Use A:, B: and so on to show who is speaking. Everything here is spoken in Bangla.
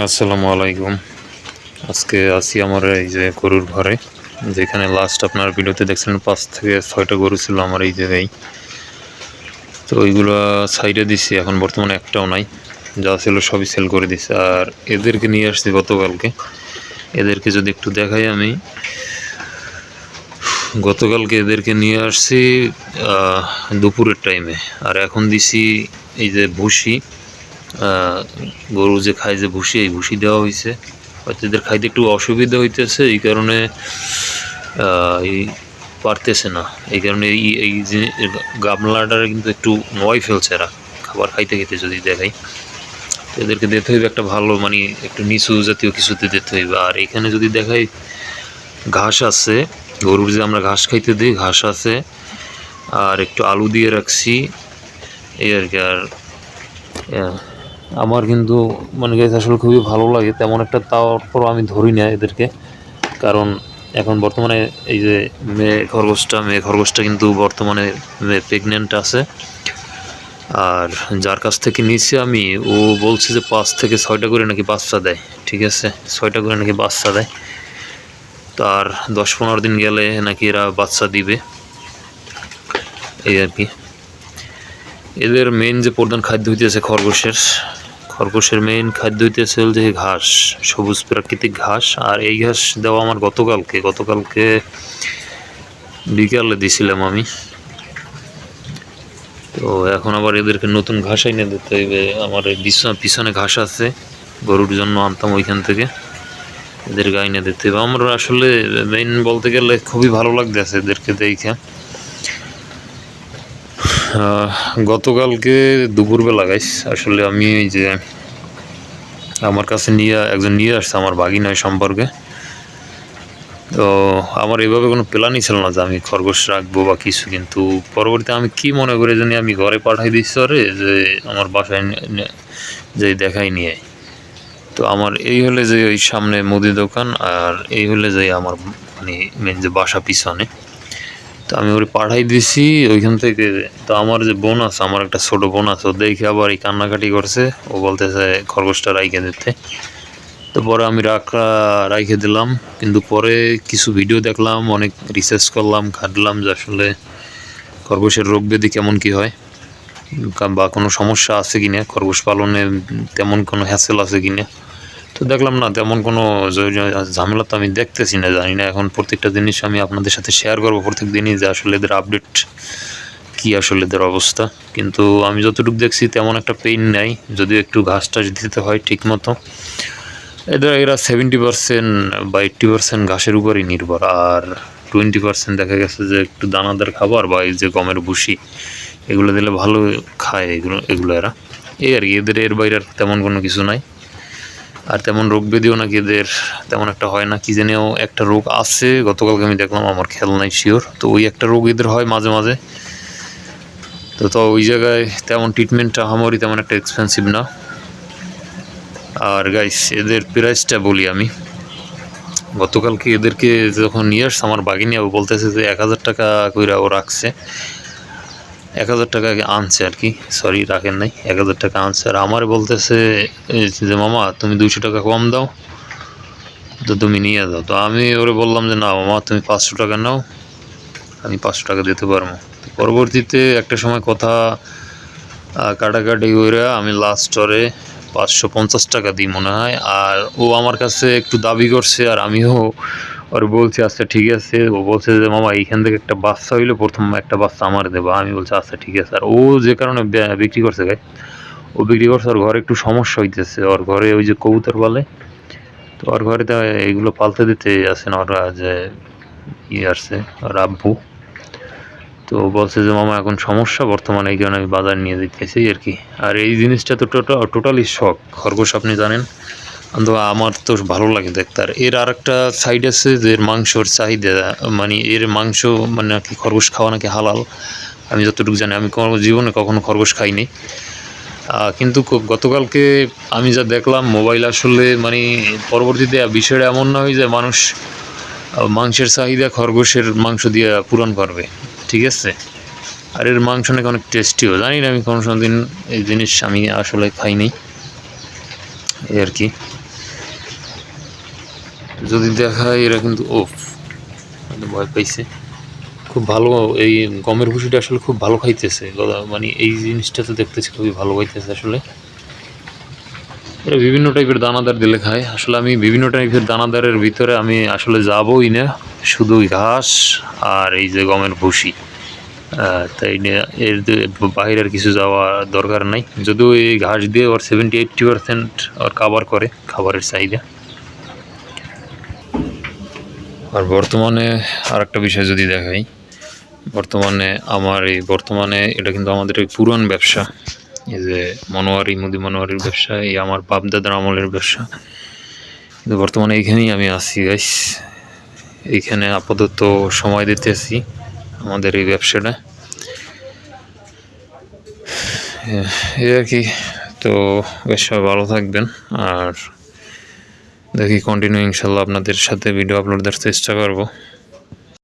A: আসসালামু আলাইকুম। আজকে আছি আমার এই যে গরুর ঘরে, যেখানে লাস্ট আপনার ভিডিওতে দেখছিলেন ৫ থেকে ৬টা গরু ছিল আমার এই জায়গায়। তো ওইগুলো সাইডে দিছি, এখন বর্তমানে একটাও নাই, যা ছিল সবই সেল করে দিছে। আর এদেরকে নিয়ে আসছি গতকালকে। এদেরকে যদি একটু দেখাই, আমি গতকালকে এদেরকে নিয়ে আসছি দুপুরের টাইমে। আর এখন দিছি এই যে ভুসি, গরু যে খায় যে ভুসি, এই ভুসি দেওয়া হয়েছে। হয়তো এদের খাইতে একটু অসুবিধা হইতেছে, এই কারণে এই পারতেছে না। এই কারণে এই যে গামলাটার কিন্তু একটু নোয়াই ফেলছে এরা খাবার খাইতে খাইতে। যদি দেখাই, এদেরকে দিতে হইবে একটা ভালো, মানে একটু নিচু জাতীয় কিছুতে দিতে হইবে। আর এখানে যদি দেখাই, ঘাস আছে, গরুর যে আমরা ঘাস খাইতে দিই, ঘাস আছে, আর একটু আলু দিয়ে রাখছি, এই আর কি। আর আমার কিন্তু মানে গাইস আসলে খুবই ভালো লাগে তেমন একটা, তারপর আমি ধরি না এদেরকে, কারণ এখন বর্তমানে এই যে মেয়ে খরগোশটা কিন্তু বর্তমানে প্রেগনেন্ট আছে। আর যার কাছ থেকে নিয়েছি আমি, ও বলছে যে ৫ থেকে ৬টা করে নাকি বাচ্চা দেয়। ঠিক আছে, ৬টা করে নাকি বাচ্চা দেয়। তার ১০-১৫ দিন গেলে নাকি এরা বাচ্চা দিবে, এই আর কি। এদের মেইন যে প্রধান খাদ্য হইতেছে খরগোশের মেইন খাদ্য হইতেছে যে ঘাস, সবুজ প্রাকৃতিক ঘাস। আর এই ঘাস দেওয়া আমার গতকালকে বিকালে দিছিলাম আমি। তো এখন আবার এদেরকে নতুন ঘাস এনে দিতে হইবে। আমার পিছনে ঘাস আছে, গরুর জন্য আনতাম ওইখান থেকে, এদের গায়ে এনে দিতে হবে। আমার আসলে মেইন বলতে গেলে খুবই ভালো লাগতেছে এদেরকে দেখে। গতকালকে দুপুরবেলা গাইস, আসলে আমি এই যে আমার কাছে একজন নিয়ে আসছে, আমার ভাগিনার সম্পর্কে। তো আমার এভাবে কোনো প্ল্যানই ছিল না যে আমি খরগোশ রাখবো বা কিছু, কিন্তু পরবর্তীতে আমি কি মনে করে জানি আমি ঘরে পাঠাই দিচ্ছি ওরে, যে আমার বাসায় যে দেখাই নিয়ে। তো আমার এই হলে যে ওই সামনে মুদি দোকান, আর এই হলে যে আমার মানে মেন যে বাসা পিছনে। তো আমি ওরে পাঠাই দিছি ওইখান থেকে। তো আমার যে বোন আছে, আমার একটা ছোট বোন আছে, ও দেখে আবার এই কান্নাকাটি করছে, ও বলতেছে খরগোশটা রাইখে দিতে। তো পরে আমি রাইখে দিলাম। কিন্তু পরে কিছু ভিডিও দেখলাম, অনেক রিসার্চ করলাম, ঘাটলাম যে আসলে খরগোশের রোগ ব্যাধি কেমন কী হয়, বা কোনো সমস্যা আছে কি না, খরগোশ পালনে তেমন কোনো হ্যাসেল আছে কি না। তো দেখলাম না, তেমন কোনো ঝামেলা তো আমি দেখতেছি না, জানি না। এখন প্রত্যেকটা জিনিস আমি আপনাদের সাথে শেয়ার করবো প্রত্যেক দিনই, যে আসলে এদের আপডেট কী, আসলে এদের অবস্থা। কিন্তু আমি যতটুকু দেখছি তেমন একটা পেইন নেই, যদিও একটু ঘাস টাস দিতে হয় ঠিক মতো। এরা 70% বা 80% ঘাসের উপরই নির্ভর, আর 20% দেখা গেছে যে একটু দানাদার খাবার বা এই যে গমের ভুসি, এগুলো দিলে ভালো খায় এগুলো এরা, এই আর কি। এর বাইরে আর তেমন কোনো কিছু নাই। আর তেমন রোগ ব্যাধিও নাকি এদের তেমন একটা হয় না, কি জানিও একটা রোগ আছে, গতকালকে আমি দেখলাম, আমার খেয়াল নাই শিওর। তো ওই একটা রোগ এদের হয় মাঝে মাঝে। তো ওই জায়গায় তেমন ট্রিটমেন্টটা আমারই তেমন একটা এক্সপেন্সিভ না। আর গাইস, এদের প্রাইসটা বলি আমি। গতকালকে এদেরকে যখন নিয়ে আসছে আমার বাগিনী, ও বলতেছে যে ১,০০০ টাকা কইরা ও রাখছে, ১,০০০ টাকা আনছে আর কি, সরি রাখেন নাই, ১,০০০ টাকা আনছে। আর আমার বলতেছে যে মামা তুমি ২০০ টাকা কম দাও, তো তুমি নিয়ে যাও। তো আমি ওরে বললাম যে না মামা, তুমি ৫০০ টাকা নাও, আমি ৫০০ টাকা দিতে পারবো। পরবর্তীতে একটা সময় কথা কাটাকাটি করে আমি লাস্ট ওরে ৫৫০ টাকা দিই মনে হয়। আর ও আমার কাছে একটু দাবি করছে, আর আমিও ওর বলছি আচ্ছা ঠিক আছে। ও বলছে যে মামা এইখান থেকে একটা বাচ্চা হইলে প্রথম একটা বাচ্চা আমার দেবা। আমি বলছি আচ্ছা ঠিক আছে। আর ও যে কারণে বিক্রি করছে ও বিক্রি করছে, ওর ঘরে একটু সমস্যা হইতেছে। ওর ঘরে ওই যে কবুতর পালে, তো ওর ঘরে তো এইগুলো পালতে দিতে আসেন ওরা, যে আসছে ওর আব্বু। তো বলছে যে মামা এখন সমস্যা বর্তমানে, এই কারণে আমি বাজার নিয়ে দিতেছি আর কি। আর এই জিনিসটা তো টোটালি শখ, খরগোশ আপনি জানেন, কিন্তু আমার তো ভালো লাগে দেখতে। আর এর আরেকটা সাইড আছে যে এর মাংসর চাহিদা, মানে এর মাংস মানে নাকি খরগোশ খাওয়া নাকি হালাল, আমি যতটুকু জানি। আমি জীবনে কখনো খরগোশ খাইনি, কিন্তু গতকালকে আমি যা দেখলাম মোবাইল, আসলে মানে পরবর্তীতে বিষয়টা এমন না হয় যে মানুষ মাংসের চাহিদা খরগোশের মাংস দিয়ে পূরণ করবে, ঠিক আছে। আর এর মাংস নাকি অনেক টেস্টিও, জানি না, আমি কোনো দিন এই জিনিস আমি আসলে খাইনি, এই আর কি। যদি দেখায় এরা কিন্তু ভয় পাইছে। খুব ভালো এই গমের ভুসিটা আসলে খুব ভালো খাইতেছে, মানে এই জিনিসটা তো দেখতেছি খুবই ভালো খাইতেছে আসলে। এরা বিভিন্ন টাইপের দানাদার দিলে খায়। আসলে আমি বিভিন্ন টাইপের দানাদারের ভিতরে আমি আসলে যাবই না, শুধু ঘাস আর এই যে গমের ভুসি, তাই এর বাইরের কিছু যাওয়া দরকার নাই। যদিও এই ঘাস দিয়ে ওর 70-80% ওর কাভার করে খাবারের চাহিদা। আর বর্তমানে আর একটা বিষয় যদি দেখাই, বর্তমানে এটা কিন্তু আমাদের এই পুরান ব্যবসা, এই যে মুদি মনোয়ারির ব্যবসা, এই আমার বাপদাদার আমলের ব্যবসা। কিন্তু বর্তমানে এইখানেই আমি আছি গাইস, এইখানে আপাতত সময় দিতেছি আমাদের এই ব্যবসাটা, এই আর কি। তো বেশ সবাই ভালো থাকবেন, আর দেখি কন্টিনিউ ইনশাল্লাহ আপনাদের সাথে ভিডিও আপলোড দেওয়ার চেষ্টা করবো।